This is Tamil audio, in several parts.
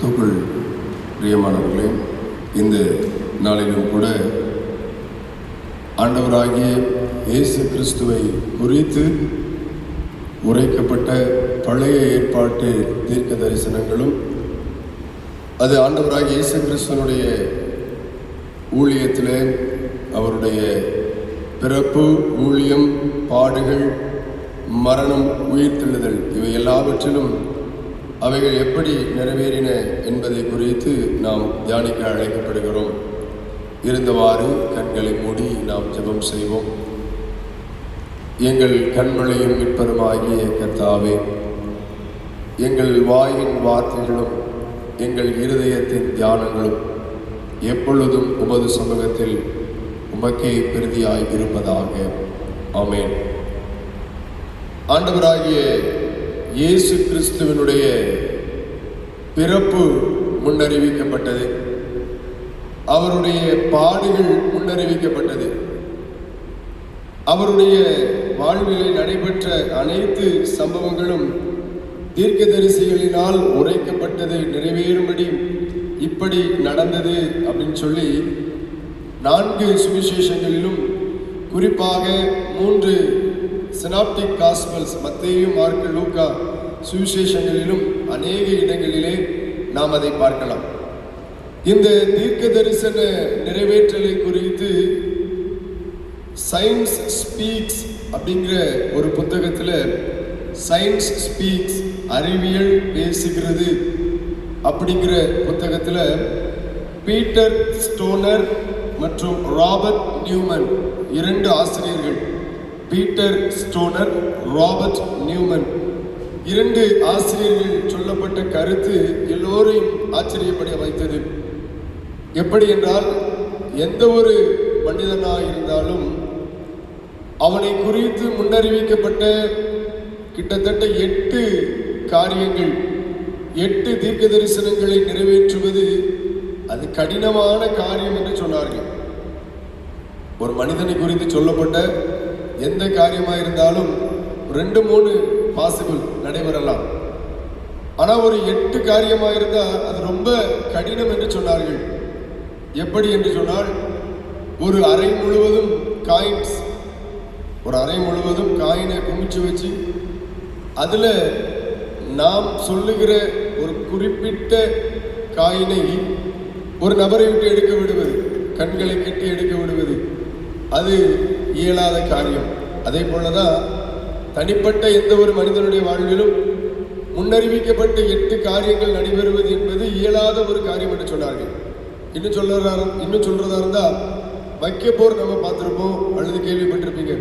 கிறிஸ்துவுக்குள் பிரியமானவர்களே, இந்த நாளிலும் கூட ஆண்டவராகிய இயேசு கிறிஸ்துவை குறித்து உரைக்கப்பட்ட பழைய ஏற்பாட்டு தீர்க்க தரிசனங்களும், அது ஆண்டவராகிய இயேசு கிறிஸ்துவனுடைய ஊழியத்திலே அவருடைய பிறப்பு, ஊழியம், பாடுகள், மரணம், உயிர்த்தெழுதல் இவை எல்லாவற்றிலும் அவைகள் எப்படி நிறைவேறின என்பதை குறித்து நாம் தியானிக்க அழைக்கப்படுகிறோம். இருந்தவாறு கண்களை மூடி நாம் ஜெபம் செய்வோம். எங்கள் கண்மலையும் மீட்பருமாகிய கர்த்தாவே, எங்கள் வாயின் வார்த்தைகளும் எங்கள் இருதயத்தின் தியானங்களும் எப்பொழுதும் உமது சமூகத்தில் உமக்கே பிரதியாய் இருப்பதாக. ஆமென். ஆண்டவராகிய இயேசு கிறிஸ்துவினுடைய பிறப்பு முன்னறிவிக்கப்பட்டது, அவருடைய பாடுகள் முன்னறிவிக்கப்பட்டது, அவருடைய வாழ்விலே நடைபெற்ற அனைத்து சம்பவங்களும் தீர்க்கதரிசிகளினால் உரைக்கப்பட்டது நிறைவேறும்படி இப்படி நடந்தது அப்படின்னு சொல்லி 4 சுவிசேஷங்களிலும், குறிப்பாக 3 சினாப்டிக் காஸ்பல்ஸ் மத்தேயு, மார்க்கு, லூக்கா சுவிசேஷங்களிலும் அநேக இடங்களிலே நாம் அதை பார்க்கலாம். இந்த தீர்க்க தரிசன நிறைவேற்றலை குறித்து சயின்ஸ் ஸ்பீக்ஸ் அப்படிங்கிற ஒரு புத்தகத்தில், சயின்ஸ் ஸ்பீக்ஸ் அறிவியல் பேசுகிறது அப்படிங்கிற புத்தகத்தில் பீட்டர் ஸ்டோனர் மற்றும் ராபர்ட் நியூமன் 2 ஆசிரியர்கள், பீட்டர் ஸ்டோனர், ராபர்ட் நியூமன் 2 ஆசிரியர்கள் சொல்லப்பட்ட கருத்து எல்லோரையும் ஆச்சரியப்பட வைத்தது. எப்படி என்றால், எந்த ஒரு மனிதனாக இருந்தாலும் அவனை குறித்து முன்னறிவிக்கப்பட்ட கிட்டத்தட்ட 8 காரியங்கள், 8 தீர்க்க தரிசனங்களை நிறைவேற்றுவது அது கடினமான காரியம் என்று சொன்னார்கள். ஒரு மனிதனை குறித்து சொல்லப்பட்ட எந்த காரியமாக இருந்தாலும் 2-3 பாசிபிள் நடைபெறலாம். ஆனால் ஒரு 8 காரியமாக இருந்தால் அது ரொம்ப கடினம் என்று சொன்னார்கள். எப்படி என்று சொன்னால், ஒரு அறை முழுவதும் காயின்ஸ், ஒரு அறை முழுவதும் காயினை குமிச்சு வச்சு அதில் நாம் சொல்லுகிற ஒரு குறிப்பிட்ட காயினை ஒரு நபரை விட்டு எடுக்க விடுவது, கண்களை கட்டி எடுக்க விடுவது, அது இயலாத காரியம். அதே போலதான் தனிப்பட்ட எந்த ஒரு மனிதனுடைய வாழ்விலும் முன்னறிவிக்கப்பட்ட 8 காரியங்கள் நடைபெறுவது என்பது இயலாத ஒரு காரியம் என்று சொன்னார்கள். இன்னும் சொல்றதா இருந்தா, வைக்க போர் நம்ம பார்த்துருப்போம் அல்லது கேள்விப்பட்டிருப்பீங்க.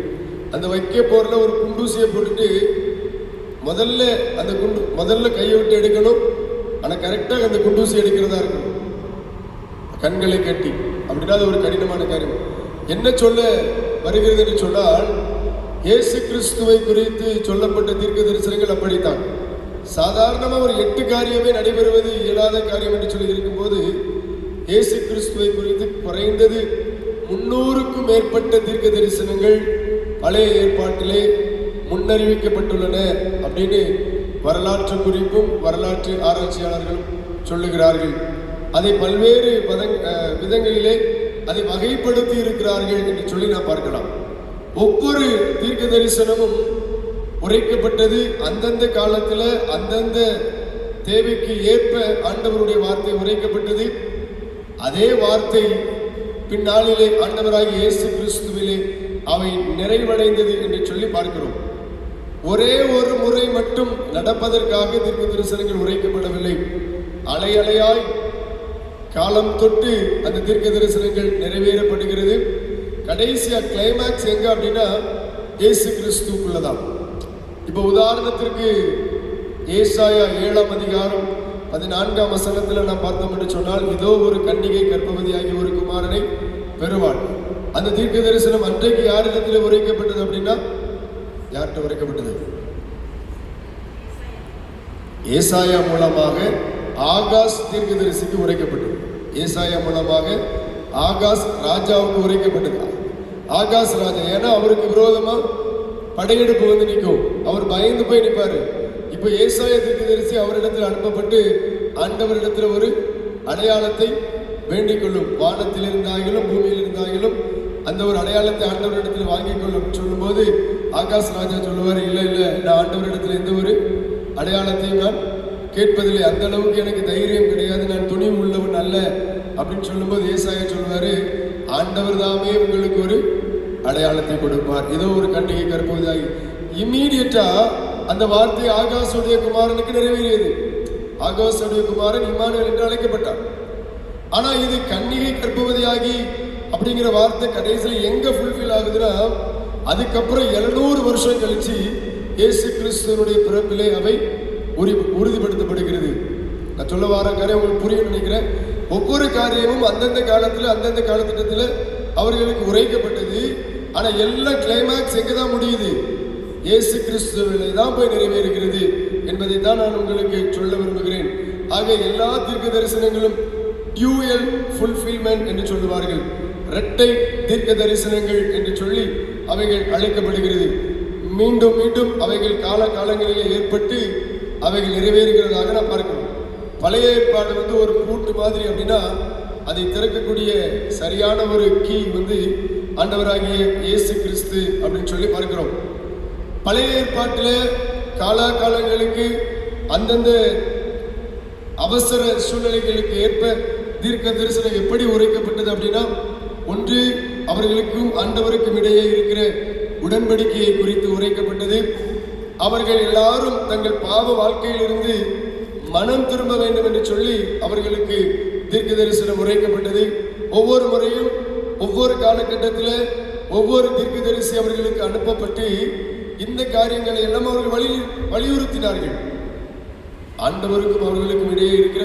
அந்த வைக்க போர்ல ஒரு குண்டூசியை போட்டுட்டு முதல்ல கையை விட்டு எடுக்கணும். ஆனா கரெக்டாக அந்த குண்டூசி எடுக்கிறதா இருக்கணும், கண்களை கட்டி. அப்படின்னா அது ஒரு கடினமான காரியம். என்ன சொல்ல வருகிறது என்று சொன்னால், இயேசு கிறிஸ்துவை குறித்து சொல்லப்பட்ட தீர்க்க தரிசனங்கள் அப்படித்தான். சாதாரணமாக ஒரு 8 காரியமே நடைபெறுவது இயலாத காரியம் என்று சொல்லி இருக்கும்போது, இயேசு கிறிஸ்துவை குறித்து குறைந்தது 300க்கும் மேற்பட்ட தீர்க்க தரிசனங்கள் பழைய ஏற்பாட்டிலே முன்னறிவிக்கப்பட்டுள்ளன அப்படின்னு வரலாற்று குறிப்பும் வரலாற்று ஆராய்ச்சியாளர்களும் சொல்லுகிறார்கள். அதை பல்வேறு விதங்களிலே அதை வகைப்படுத்தி இருக்கிறார்கள் என்று சொல்லி நாம் பார்க்கலாம். ஒவ்வொரு தீர்க்க தரிசனமும் உரைக்கப்பட்டது அந்தந்த காலத்தில் அந்தந்த தேவைக்கு ஏற்ப ஆண்டவருடைய வார்த்தை உரைக்கப்பட்டது. அதே வார்த்தை பின்னாளிலே ஆண்டவராகிய இயேசு கிறிஸ்துவிலே அவை நிறைவடைந்தது என்று சொல்லி பார்க்கிறோம். ஒரே ஒரு முறை மட்டும் நடப்பதற்காக தீர்க்க தரிசனங்கள் உரைக்கப்படவில்லை. அலை அலையாய் காலம் தொட்டு அந்த தீர்க்க தரிசனங்கள் நிறைவேறப்படுகிறது. கடைசியா கிளைமேக்ஸ் எங்க அப்படின்னா இயேசு கிறிஸ்துக்குள்ளதான். இப்போ உதாரணத்திற்கு ஏசாயா 7ஆம் அதிகாரம் 14ஆம் வசனத்துல நான் பார்த்தோம் என்று சொன்னால், இதோ ஒரு கன்னிகை கர்ப்பவதியாகி ஒரு குமாரனை பெறுவாள். அந்த தீர்க்க தரிசனம் அன்றைக்கு யாரிடத்தில் உரைக்கப்பட்டது அப்படின்னா, யார்கிட்ட உரைக்கப்பட்டது? ஏசாயா மூலமாக ஆகாஸ் தீர்க்கதரிசிக்கு உரைக்கப்பட்டது. ஏசாயா மூலமாக ஆகாஸ் ராஜாவுக்கு உரைக்கப்பட்டது. ஆகாஸ் ராஜா, ஏன்னா அவருக்கு விரோதமா படையெடுப்பு வந்து நிற்கும், அவர் பயந்து போய் நிற்பாரு. இப்ப ஏசாயா தீர்க்கதரிசி அவரிடத்தில் அனுப்பப்பட்டு ஆண்டவரிடத்தில் ஒரு அடையாளத்தை வேண்டிக் கொள்ளும். வானத்தில் இருந்தாலும் பூமியில் இருந்தாலும் அந்த ஒரு அடையாளத்தை ஆண்டவரிடத்தில் வாங்கிக் கொள்ளும் சொல்லும்போது ஆகாஷ் ராஜா சொல்லுவார், இல்லை இல்லை, நான் ஆண்டவரிடத்தில் எந்த ஒரு அடையாளத்தையும் நான் கேட்பதில்லை, அந்த அளவுக்கு எனக்கு தைரியம் கிடையாது, நான் துணிவு உள்ளவன் அல்ல அப்படின்னு சொல்லும்போது ஏசாயா சொல்லுவாரு, ஆண்டவர் தாமே உங்களுக்கு ஒரு அடையாளத்தை கொடுப்பார், ஏதோ ஒரு கன்னிகை கற்புவதாகி. இம்மீடியட்டா அந்த வார்த்தை ஆகாஷுடைய குமாரனுக்கு நிறைவேறியது. ஆகாஷுடைய குமாரன் இம்மானுவேல் என்று அழைக்கப்பட்டார். ஆனா இது கன்னிகை கற்புவதியாகி அப்படிங்கிற வார்த்தை கடைசியில் எங்க ஃபுல்ஃபில் ஆகுதுன்னா, அதுக்கப்புறம் 700 வருஷம் கழிச்சு இயேசு கிறிஸ்துவனுடைய பிறப்பிலே அவை உறுதிப்படுத்தப்படுகிறது. நான் சொல்ல வார காரியம் உங்களுக்கு புரியும் நினைக்கிறேன். ஒவ்வொரு காரியமும் அந்தந்த காலத்தில் அந்தந்த காலத்திட்டத்தில் அவர்களுக்கு உரைக்கப்பட்டது. ஆனா எல்லா கிளைமேக்ஸ் எங்க தான் முடியுது? இயேசு கிறிஸ்துவிலே தான் போய் நிறைவேறுகிறது என்பதை தான் நான் உங்களுக்கு சொல்ல விரும்புகிறேன். ஆக எல்லா தீர்க்க தரிசனங்களும் டியூயல் ஃபுல்ஃபில்மெண்ட் என்று சொல்லுவார்கள், இரட்டை தீர்க்க தரிசனங்கள் என்று சொல்லி அவைகள் அழைக்கப்படுகிறது. மீண்டும் மீண்டும் அவைகள் காலங்களிலே ஏற்பட்டு அவைகள் நிறைவேறுகிறதாக நான் பார்க்கிறோம். பழைய ஏற்பாடு ஒரு பூட்டு மாதிரி அப்படின்னா அதை திறக்கக்கூடிய சரியான ஒரு கீ ஆண்டவராகிய இயேசு கிறிஸ்து அப்படின்னு சொல்லி பார்க்கிறோம். பழைய ஏற்பாட்டில் காலங்களுக்கு அந்தந்த அவசர சூழ்நிலைகளுக்கு ஏற்ப தீர்க்க தரிசனம் எப்படி உரைக்கப்பட்டது அப்படின்னா, ஒன்று அவர்களுக்கும் ஆண்டவருக்கும் இடையே இருக்கிற உடன்படிக்கையை குறித்து உரைக்கப்பட்டது. அவர்கள் எல்லாரும் தங்கள் பாவ வாழ்க்கையிலிருந்து மனம் திரும்ப வேண்டும் என்று சொல்லி அவர்களுக்கு தீர்க்க தரிசனம் உரைக்கப்பட்டது. ஒவ்வொரு முறையும் ஒவ்வொரு காலகட்டத்தில் ஒவ்வொரு தீர்க்கதரிசி அவர்களுக்கு அனுப்பப்பட்டு இந்த காரியங்களை எல்லாம் அவர்கள் வலியுறுத்தினார்கள். ஆண்டவருக்கும் அவர்களுக்கும் இடையே இருக்கிற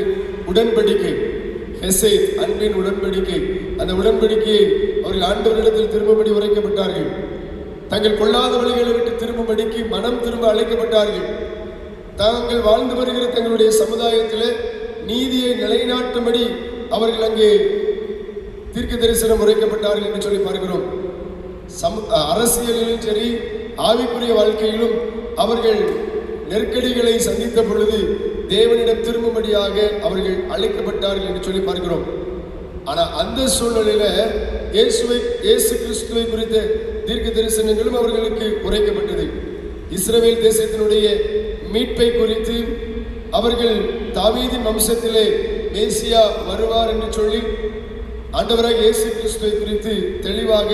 உடன்படிக்கை, ஹெசேத், அன்பின் உடன்படிக்கை, அந்த உடன்படிக்கையை அவர்கள் ஆண்டவரிடத்தில் திரும்பபடி உரைக்கப்பட்டார்கள். தங்கள் கொள்ளாத வழிகளை விட்டு திரும்பபடிக்கு மனம் திரும்ப அழைக்கப்பட்டார்கள். தாங்கள் வாழ்ந்து வருகிற தங்களுடைய சமுதாயத்தில் நீதியை நிலைநாட்டும்படி அவர்கள் அங்கே தீர்க்க தரிசனம் உரைக்கப்பட்டார்கள் என்று சொல்லி பார்க்கிறோம். அரசியலிலும் சரி ஆவிக்குரிய வாழ்க்கையிலும் அவர்கள் நெருக்கடிகளை சந்தித்த பொழுது தேவனிடம் திரும்பும்படியாக அவர்கள் அழைக்கப்பட்டார்கள் என்று சொல்லி பார்க்கிறோம். ஆனா அந்த சூழ்நிலையில இயேசு கிறிஸ்துவை குறித்த தீர்க்க தரிசனங்களும் அவர்களுக்கு உரைக்கப்பட்டது. இஸ்ரவேல் தேசத்தினுடைய மீட்பை குறித்து அவர்கள் தாவீதின் வம்சத்திலே மேசியா வருவார் என்று சொல்லி ஆண்டவராக இயேசு கிறிஸ்துவை குறித்து தெளிவாக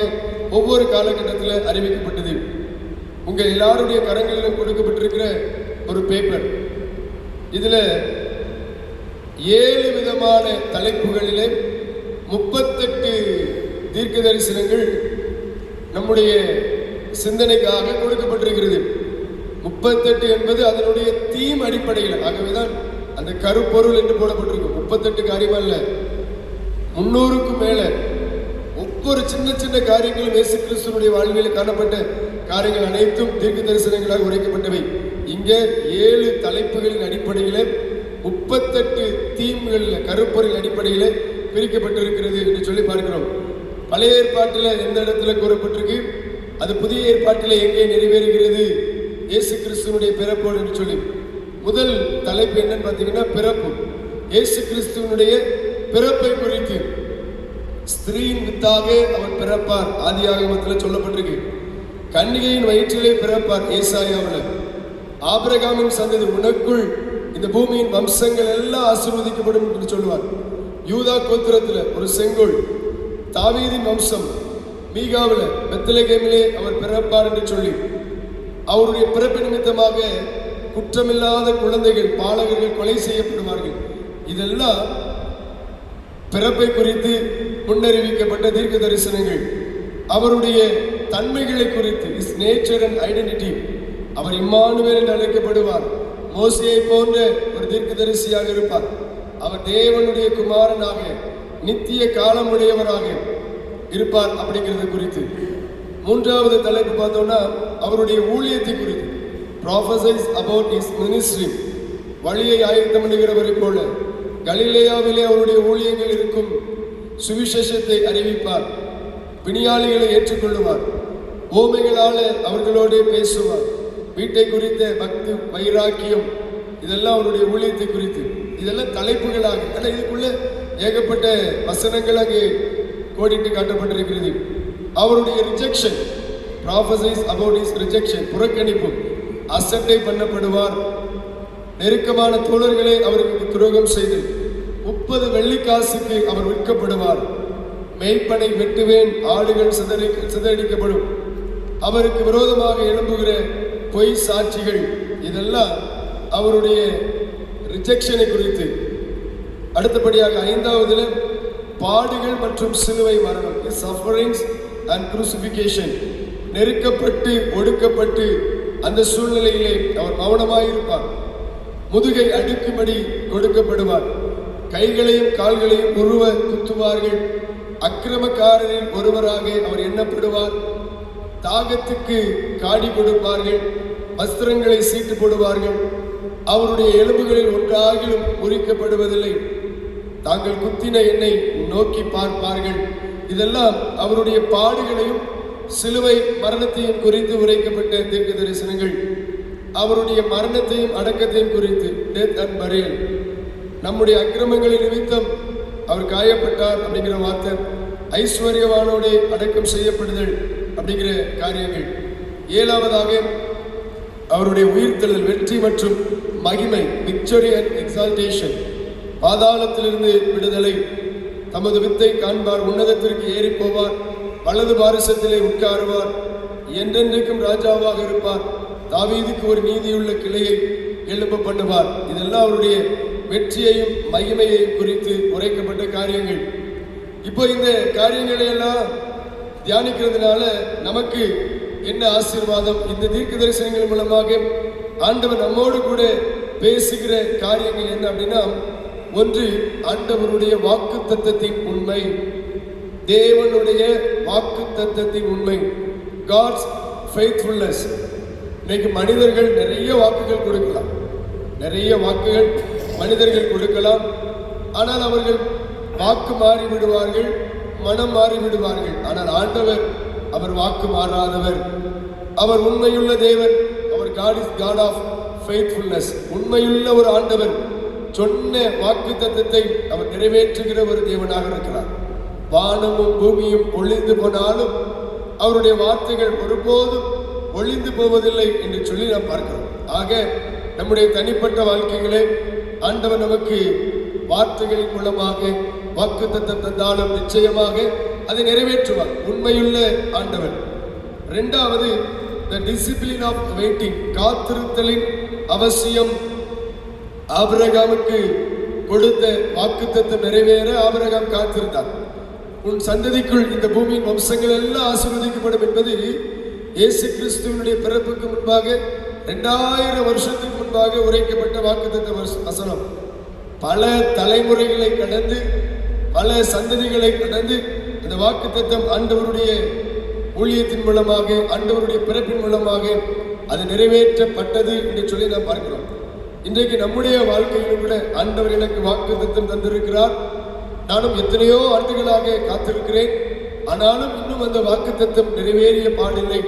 ஒவ்வொரு காலகட்டத்தில் அறிவிக்கப்பட்டது. உங்க எல்லாருடைய கரங்களிலும் கொடுக்கப்பட்டிருக்கிற ஒரு பேப்பர், இதுல 7 விதமான தலைப்புகளிலே 38 தீர்க்க தரிசனங்கள் நம்முடைய சிந்தனைக்காக கொடுக்கப்பட்டிருக்கிறது. 38 என்பது அதனுடைய தீம் அடிப்படையில், ஆகவேதான் அந்த கருப்பொருள் என்று போடப்பட்டிருக்கும். 38 காரியம் அல்ல, 300க்கும் மேல ஒவ்வொரு சின்ன சின்ன காரியங்களும் இயேசு கிறிஸ்துவினுடைய வாழ்வில் காணப்பட்ட காரியங்கள் அனைத்தும் தீர்க்க தரிசனங்களாக உரைக்கப்பட்டவை. இங்கே 7 தலைப்புகளின் அடிப்படையில் 38 தீம்களில் கருப்பொருள் அடிப்படையில் பிரிக்கப்பட்டிருக்கிறது என்று சொல்லி பார்க்கிறோம். பழைய ஏற்பாட்டில் எந்த இடத்துல கூறப்பட்டிருக்கு, அது புதிய ஏற்பாட்டில் எங்கே நிறைவேறுகிறது, இயேசு கிறிஸ்துவனுடைய பிறப்போடு என்று சொல்லி. முதல் தலைப்பு என்னன்னு பார்த்தீங்கன்னா பிறப்பு. இயேசு கிறிஸ்துவனுடைய பிறப்பை குறித்து, ஸ்திரீயின் வித்தாக அவர் பிறப்பார், ஆதியாகமத்தில் சொல்லப்பட்டிருக்கு. கன்னிகையின் வயிற்றிலே பிறப்பார், ஏசாயாவில். ஆபிரகாமின் சந்ததி, உனக்குள் இந்த பூமியின் வம்சங்கள் எல்லாம் ஆசீர்வதிக்கப்படும் என்று சொல்லுவார். யூதா கோத்திரத்தில் ஒரு செங்கோல், தாவீதின் வம்சம், மீகாவில் பெத்லகேமிலே அவர் பிறப்பார் என்று சொல்லி அவருடைய பிறப்பு நிமித்தமாக குற்றமில்லாத குழந்தைகள், பாலகர்கள் கொலை செய்யப்படுவார்கள். இதெல்லாம் பிறப்பை குறித்து முன்னறிவிக்கப்பட்ட தீர்க்க தரிசனங்கள். அவருடைய தன்மைகளை குறித்து, இஸ் நேச்சர் அண்ட் ஐடென்டிட்டி, அவர் இம்மானுவேல் என்று அழைக்கப்படுவார். மோசேயை போன்ற ஒரு தீர்க்கதரிசியாக இருப்பார். அவர் தேவனுடைய குமாரனாக நித்திய காலமுடையவராக இருப்பார் அப்படிங்கிறது குறித்து. மூன்றாவது தலைப்பு பார்த்தோம்னா அவருடைய ஊழியத்தை குறித்து, prophesies about his ministry. வழியை ஆயத்தம் பண்ணுகிறவரை போல கலிலேயாவிலே அவருடைய ஊழியங்கள் இருக்கும். சுவிசேஷத்தை அறிவிப்பார், பிணியாளிகளை ஏற்றுக்கொள்ளுவார், ஓமைகளால அவர்களோடு பேசுவார். வீட்டை குறித்த பக்தி, வைராக்கியம், இதெல்லாம் அவருடைய ஊழியத்தை குறித்து. இதெல்லாம் தலைப்புகளாக. ஆனால் இதுக்குள்ள ஏகப்பட்ட வசனங்கள் அங்கே கோடிட்டு காட்டப்பட்டிருக்கிறது. அவருடைய ரிஜெக்ஷன், ப்ராஃபசைஸ் அபவுட் ஹிஸ் ரிஜெக்ஷன், புறக்கணிப்பு, அசட்டை பண்ணப்படுவார். நெருக்கமான தோழர்களே அவருக்கு துரோகம் செய்து 30 வெள்ளிக்காசுக்கு அவர் விற்கப்படுவார். மெய்ப்பனை வெட்டுவேன், ஆடுகள் சிதறடிக்கப்படும். அவருக்கு விரோதமாக எழும்புகிற பொய் சாட்சிகள், இதெல்லாம் அவருடைய ரிஜெக்ஷனை குறித்து. அடுத்தபடியாக 5வதுல பாடுகள் மற்றும் சிலுவை மரணம், சஃபரிங்ஸ் அண்ட் குரூசிஃபிகேஷன். நெருக்கப்பட்டு ஒடுக்கப்பட்டு அந்த சூழ்நிலையிலே அவர் மௌனமாயிருப்பார். முதுகை அடுக்கும்படி கொடுக்கப்படுவார். கைகளையும் கால்களையும் உருவ குத்துவார்கள். அக்கிரமக்காரரில் ஒருவராக அவர் எண்ணப்படுவார். தாகத்துக்கு காடி கொடுப்பார்கள். வஸ்திரங்களை சீட்டு போடுவார்கள். அவருடைய எலும்புகளில் ஒன்றாகிலும் முறிக்கப்படுவதில்லை. தாங்கள் குத்தின எண்ணெய் நோக்கி பார்ப்பார்கள். இதெல்லாம் அவருடைய பாடுகளையும் சிலுவை மரணத்தையும் குறித்து உரைக்கப்பட்ட தீர்க்க தரிசனங்கள். அவருடைய மரணத்தையும் அடக்கத்தையும் குறித்து, டெத் அண்ட் பரியல். நம்முடைய அக்கிரமங்களின் நிமித்தம் அவர் காயப்பட்டார் அப்படிங்கிற வார்த்தை, ஐஸ்வர்யவானோட அடக்கம் செய்யப்படுதல் அப்படிங்கிற காரியங்கள். 7வதாக அவருடைய உயிர்த்தெழுதல், வெற்றி மற்றும் மகிமை, விக்டரி அண்ட் எக்ஸால்டேஷன். பாதாளத்திலிருந்து விடுதலை. தமது வித்தை காண்பார். உன்னதத்திற்கு ஏறி போவார். வலது பாரிசத்திலே உட்காருவார். என்றென்றைக்கும் ராஜாவாக இருப்பார். தாவீதுக்கு ஒரு நீதியுள்ள கிளையை எழுப்ப பண்ணுவார். இதெல்லாம் அவருடைய வெற்றியையும் மகிமையையும் குறித்து உரைக்கப்பட்ட காரியங்கள். இப்போ இந்த காரியங்களை எல்லாம் தியானிக்கிறதுனால நமக்கு என்ன ஆசீர்வாதம்? இந்த தீர்க்க தரிசனங்கள் மூலமாக ஆண்டவர் நம்மோடு கூட பேசுகிற காரியங்கள் என்ன அப்படின்னா, ஒன்று, ஆண்டவருடைய வாக்கு தத்தத்தின் உண்மை. தேவனுடைய வாக்கு தத்தத்தின் உண்மை, காட்ஸ் ஃபெய்த்ஃபுல்னஸ். இன்னைக்கு மனிதர்கள் நிறைய வாக்குகள் கொடுக்கலாம், நிறைய வாக்குகள் மனிதர்கள் கொடுக்கலாம். ஆனால் அவர்கள் வாக்கு மாறி விடுவார்கள், மனம் மாறி விடுவார்கள். ஆனால் ஆண்டவர், அவர் வாக்கு மாறாதவர். அவர் உண்மையுள்ள தேவன். அவர் God is God of faithfulness. உண்மையுள்ள ஒரு ஆண்டவர். சொன்ன வாக்கு தத்தத்தை அவர் நிறைவேற்றுகிற ஒரு தேவனாக இருக்கிறார். வானமும் பூமியும் ஒளிந்து போனாலும் அவருடைய வார்த்தைகள் ஒருபோதும் ஒளிந்து போவதில்லை என்று சொல்லி நாம் பார்க்கிறோம். ஆக நம்முடைய தனிப்பட்ட வாழ்க்கைகளே ஆண்டவர் நமக்கு வார்த்தைகளின் மூலமாக வாக்கு தத்தம் தந்தாலும் நிச்சயமாக அதை நிறைவேற்றுவார். உண்மையுள்ள ஆண்டவர். 2வது, the discipline of waiting, காத்திருத்தலின் அவசியம். ஆபிரகாமுக்கு கொடுத்த வாக்குத்தத்தம் நிறைவேற ஆபிரகாம் காத்திருந்தார். உன் சந்ததிக்குள் இந்த பூமியின் வம்சங்கள் எல்லாம் ஆசீர்வதிக்கப்படும் என்பது இயேசு கிறிஸ்துவினுடைய பிறப்புக்கு முன்பாக 2000 வருஷத்துக்கு முன்பாக உரைக்கப்பட்ட வாக்குத்தத்த வசனம். பல தலைமுறைகளை கடந்து, பல சந்ததிகளை கடந்து இந்த வாக்குத்தத்தம் ஆண்டவருடைய ஊழியத்தின் மூலமாக, ஆண்டவருடைய பிறப்பின் மூலமாக அது நிறைவேற்றப்பட்டது என்று சொல்லி நாம் பார்க்கிறோம். இன்றைக்கு நம்முடைய வாழ்க்கையிலும் கூட ஆண்டவர் எனக்கு வாக்குத்தத்தம் தந்திருக்கிறார். நானும் எத்தனையோ ஆண்டுகளாக காத்திருக்கிறேன். ஆனாலும் இன்னும் அந்த வாக்குத்தத்தம் நிறைவேறிய பாடில்லை,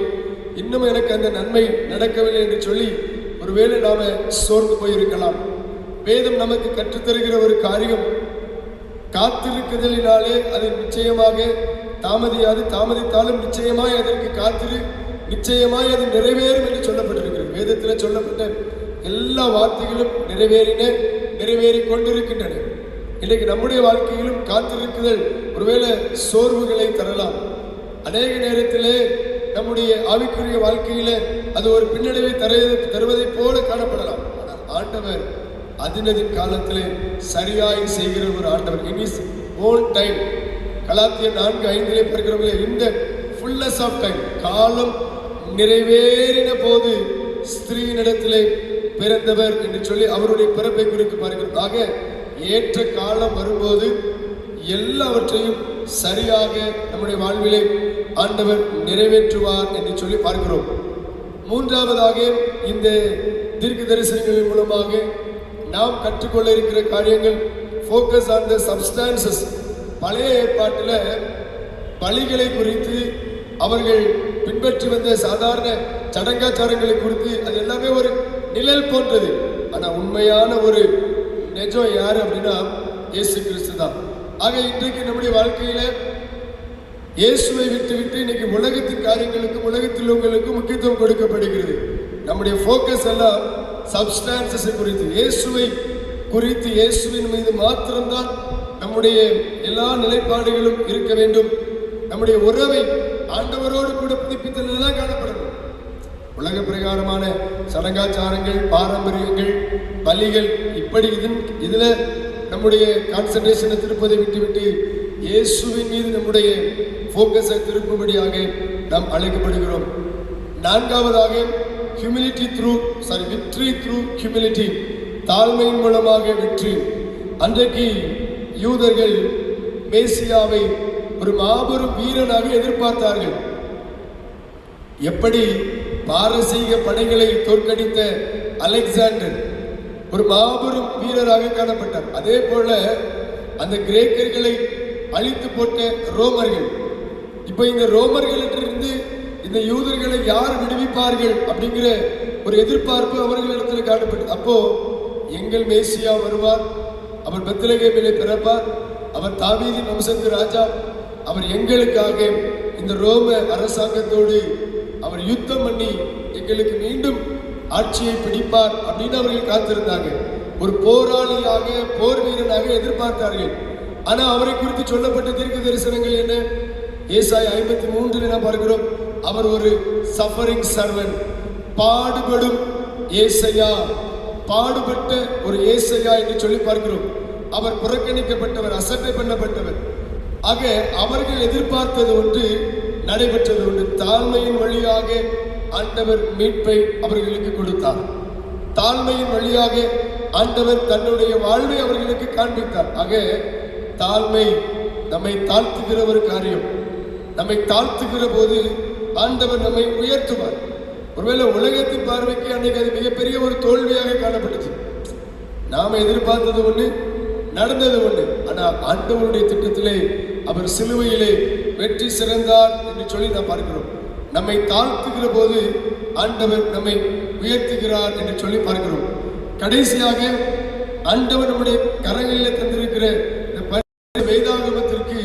இன்னும் எனக்கு அந்த நன்மை நடக்கவில்லை என்று சொல்லி ஒருவேளை நாம சோர்ந்து போயிருக்கலாம். வேதம் நமக்கு கற்றுத்தருகிற ஒரு காரியம், காத்திருக்குதலினாலே அது நிச்சயமாக தாமதித்தாலும் நிச்சயமாய் அதற்கு காத்திரு, நிச்சயமாய் அது நிறைவேறும் என்று சொல்லப்பட்டிருக்கிறது. வேதத்தில் சொல்லப்பட்ட எல்லா வார்த்தைகளும் நிறைவேறி கொண்டிருக்கின்றன. இன்றைக்கு நம்முடைய வாழ்க்கையிலும் காத்திருக்குதல் ஒருவேளை சோர்வுகளை தரலாம். அநேக நேரத்திலே நம்முடைய ஆவிக்குரிய வாழ்க்கையில அது ஒரு பின்னடைவை தருவதை போல காணப்படலாம். ஆனால் ஆண்டவர் அதினதின் காலத்திலே சரியாய் செய்கிற ஒரு ஆண்டவர். இன் இஸ் ஓன் டைம். கலாத்தியர் 4:5 பார்க்கிறோம், இந்த ஃபுல்னஸ் ஆஃப் டைம், காலம் நிறைவேறின போது ஸ்திரீனிடத்திலே பிறந்தவர் என்று சொல்லி அவருடைய பிறப்பை குறித்து பார்க்கிறோம். ஆக ஏற்ற காலம் வரும்போது எல்லாவற்றையும் சரியாக நம்முடைய வாழ்விலே ஆண்டவர் நிறைவேற்றுவார் என்று சொல்லி பார்க்கிறோம். 3வதாக இந்த தீர்க்க தரிசனங்களின் மூலமாக நாம் கற்றுக்கொள்ள இருக்கிற காரியங்கள், ஃபோக்கஸ் ஆன் த சப்ஸ்டான்சஸ். பழைய ஏற்பாட்டில் பலிகளை குறித்து அவர்கள் பின்பற்றி வந்த சாதாரண சடங்காச்சாரங்களை குறித்து அது எல்லாமே ஒரு நிழல் போன்றது. ஆனால் உண்மையான ஒரு நிஜம் யாரு அப்படின்னா இயேசு கிறிஸ்து தான். ஆக இன்றைக்கு நம்முடைய வாழ்க்கையில இயேசுவை விட்டு இன்னைக்கு உலகத்தின் காரியங்களுக்கும் உலகத்தில் உள்ளவங்களுக்கும் முக்கியத்துவம் கொடுக்கப்படுகிறது. நம்முடைய ஃபோக்கஸ் எல்லாம் சப்ஸ்டான்சஸை குறித்து, இயேசுவை குறித்து, இயேசுவின் மீது மாத்திரம்தான் நம்முடைய எல்லா நிலைப்பாடுகளும் இருக்க வேண்டும். நம்முடைய உறவை ஆண்டவரோடு கூட புதுப்பித்தல் தான் காணப்படணும். உலக பிரகாரமான சடங்காச்சாரங்கள், பாரம்பரியங்கள், பலிகள், இப்படி இதுல நம்முடைய கான்சன்ட்ரேஷனை திருப்பதை விட்டுவிட்டு இயேசுவின் மீது நம்முடைய போக்கஸை திருப்பும்படியாக நாம் அழைக்கப்படுகிறோம். நான்காவதாக விக்டரி த்ரூ ஹியூமிலிட்டி, தாழ்மையின் மூலமாக வெற்றி. அன்றைக்கு யூதர்கள் மேசியாவை ஒரு மாபெரும் வீரனாக எதிர்பார்த்தார்கள். எப்படி பாரசீக படைகளை தோற்கடித்த அலெக்சாண்டர் ஒரு மாபெரும் வீரராக காணப்பட்டார், அதே போல அந்த கிரேக்கர்களை அழித்து போட்ட ரோமர்கள், இப்ப இந்த ரோமர்களிடத்திலிருந்து இந்த யூதர்களை யார் விடுவிப்பார்கள் அப்படிங்கிற ஒரு எதிர்பார்ப்பு அவர்களிடத்தில் காணப்பட்டது. அப்போ எங்கள் மேசியா வருவார், அவர் பெத்லகேமிலே பிறப்பார், அவர் தாவீதின் வம்சத்து ராஜா, அவர் எங்களுக்காக இந்த ரோம அரசாங்கத்தோடு அவர் யுத்தம் பண்ணி எங்களுக்கு மீண்டும் ஆட்சியை பிடிப்பார் அப்படின்னு அவர்கள் காத்திருந்தாங்க. ஒரு போராளியாக, போர் வீரனாக எதிர்பார்த்தார்கள். ஆனா அவரை குறித்து சொல்லப்பட்ட தீர்க்க தரிசனங்கள் என்ன? ஏசாயா 53 நாம் பார்க்கிறோம், அவர் ஒரு சஃபரிங் சர்வன்ட், பாடுபடும் ஏசையா, பாடுபட்ட ஒரு ஏசையா என்று சொல்லி பார்க்கிறோம். அவர் புறக்கணிக்கப்பட்டவர், அசட்டை பண்ணப்பட்டவர். ஆக அவர்கள் எதிர்பார்த்தது ஒன்று, நடைபெற்றது ஒன்று. தாழ்மையின் வழியாக ஆண்டவர் மீட்பை அவர்களுக்கு கொடுத்தார். தாழ்மையின் வழியாக ஆண்டவர் தன்னுடைய வாழ்வை அவர்களுக்கு காண்பித்தார். ஆக தாழ்மை நம்மை தாழ்த்துகிற ஒரு காரியம். நம்மை தாழ்த்துகிற போது ஆண்டவர் நம்மை உயர்த்துவார். ஒருவேளை உலகத்தின் பார்வைக்கு அன்னைக்கு அது மிகப்பெரிய ஒரு தோல்வியாக காணப்பட்டுச்சு. நாம எதிர்பார்த்தது ஒன்று, நடந்தது ஒன்று. ஆனால் ஆண்டவருடைய திட்டத்திலே அவர் சிலுவையிலே வெற்றி சிறந்தார் என்று சொல்லி நாம் பார்க்கிறோம். நம்மை தாழ்த்துகிற போது ஆண்டவர் நம்மை உயர்த்துகிறார் என்று சொல்லி பார்க்கிறோம். கடைசியாக ஆண்டவர் நம்முடைய கரங்களில் தந்திருக்கிற இந்த வேதாகமத்திற்கு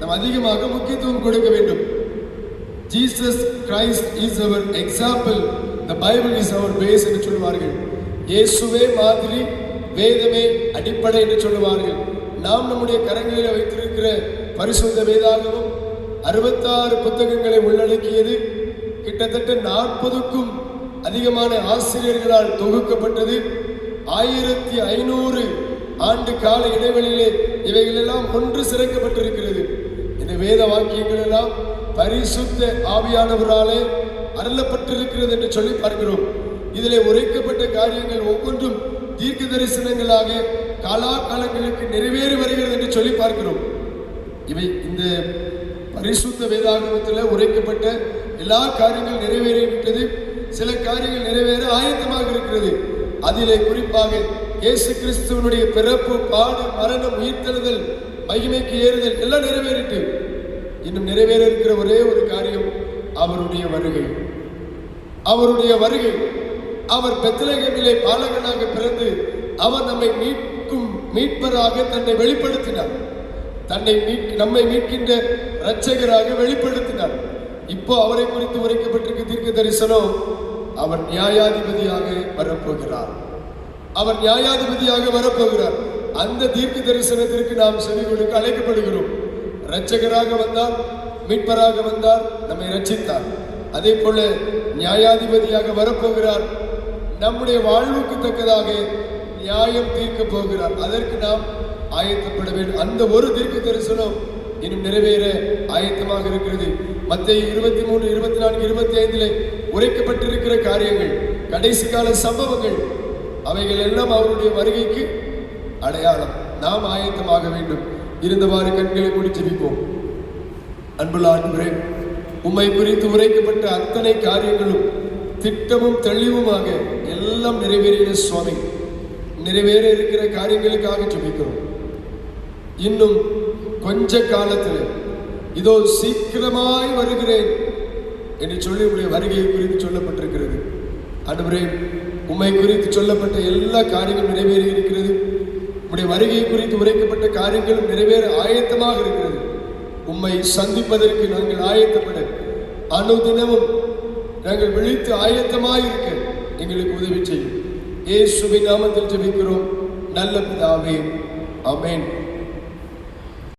நாம் அதிகமாக முக்கியத்துவம் கொடுக்க வேண்டும். Jesus Christ is our example, the Bible is our base என்று சொல்வார்கள். இயேசுவே மாதிரி, வேதமே அடிப்படை என்று சொல்லுவார்கள். நாம் நம்முடைய கரங்களில் வைத்திருக்கிற பரிசுத்த வேதாகமம் 66 புத்தகங்களை உள்ளடக்கியது. கிட்டத்தட்ட 40க்கும் அதிகமான ஆசிரியர்களால் தொகுக்கப்பட்டது. 1500 ஆண்டு கால இடைவெளியிலே இவைகளெல்லாம் ஒன்று சேர்க்கப்பட்டிருக்கிறது. இந்த வேத வாக்கியங்கள் எல்லாம் பரிசுத்த ஆவியானவராலே அருளப்பட்டிருக்கிறது என்று சொல்லி பார்க்கிறோம். இதிலே உரைக்கப்பட்ட காரியங்கள் ஒவ்வொன்றும் தீர்க்க தரிசனங்களாக காலாகாலங்களுக்கு நிறைவேறி வருகிறது என்று சொல்லி பார்க்கிறோம். இவை இந்த பரிசுத்த வேதாகமத்தில் உரைக்கப்பட்ட எல்லா காரியங்கள் நிறைவேறிவிட்டது. சில காரியங்கள் நிறைவேற ஆயத்தமாக இருக்கிறது. அதிலே குறிப்பாக இயேசு கிறிஸ்துவனுடைய பிறப்பு, பாடு, மரணம், உயிர்த்தெழுதல், மகிமைக்கு ஏறுதல் எல்லாம் நிறைவேறிட்டு இன்னும் நிறைவேற இருக்கிற ஒரே ஒரு காரியம் அவருடைய வருகை. அவருடைய வருகை. அவர் பெத்லகேமிலே பாலகனாக பிறந்து அவர் நம்மை மீட்கும் மீட்பராக தன்னை வெளிப்படுத்தினார். நம்மை மீட்கின்ற இரட்சகராக வெளிப்படுத்தினார். இப்போ அவரை குறித்து உரைக்கப்பட்டிருக்க தீர்க்க தரிசனம், அவர் நியாயாதிபதியாக வரப்போகிறார். அவர் நியாயாதிபதியாக வரப்போகிறார். அந்த தீர்க்க தரிசனத்திற்கு நாம் செவி கொடுக்க அழைக்கப்படுகிறோம். இரட்சகராக வந்தார், மீட்பராக வந்தார், நம்மை ரட்சித்தார். அதே போல நியாயாதிபதியாக வரப்போகிறார். நம்முடைய வாழ்வுக்கு தக்கதாக நியாயம் தீர்க்க போகிறார். அதற்கு நாம் ஆயத்தப்பட வேண்டும். அந்த ஒரு தீர்க்க தரிசனம் இன்னும் நிறைவேற ஆயத்தமாக இருக்கிறது. மத்தேயு 23, 24, 25 உரைக்கப்பட்டிருக்கிற காரியங்கள், கடைசி கால சம்பவங்கள், அவைகள் எல்லாம் அவருடைய வருகைக்கு அடையாளம். நாம் ஆயத்தமாக வேண்டும். இருந்தவாறு கண்களை மூடி ஜெபிப்போம். அன்புள்ள ஆண்டவரே, உம்மை குறித்து உரைக்கப்பட்ட அத்தனை காரியங்களும் திட்டமும் தெளிவுமாக எல்லாம் நிறைவேறின சுவாமி. நிறைவேற இருக்கிற காரியங்களுக்காக ஜெபிக்கிறோம். இன்னும் கொஞ்ச காலத்தில் இதோ சீக்கிரமாய் வருகிறேன் என்று சொல்லி உடைய வருகையை குறித்து சொல்லப்பட்டிருக்கிறது. ஆண்டவரே, உம்மை குறித்து சொல்லப்பட்ட எல்லா காரியங்களும் நிறைவேறி இருக்கிறது. உம்முடைய வருகை குறித்து உரைக்கப்பட்ட காரியங்களும் நிறைவேற ஆயத்தமாக இருக்கிறது. உம்மை சந்திப்பதற்கு நாங்கள் ஆயத்தப்பட அனுதினமும் நாங்கள் விழித்து ஆயத்தமாக இருக்க எங்களுக்கு உதவி செய்யும். இயேசுவின் நாமத்தில் ஜெபிக்கிறோம் நல்ல பிதாவே, ஆமென்.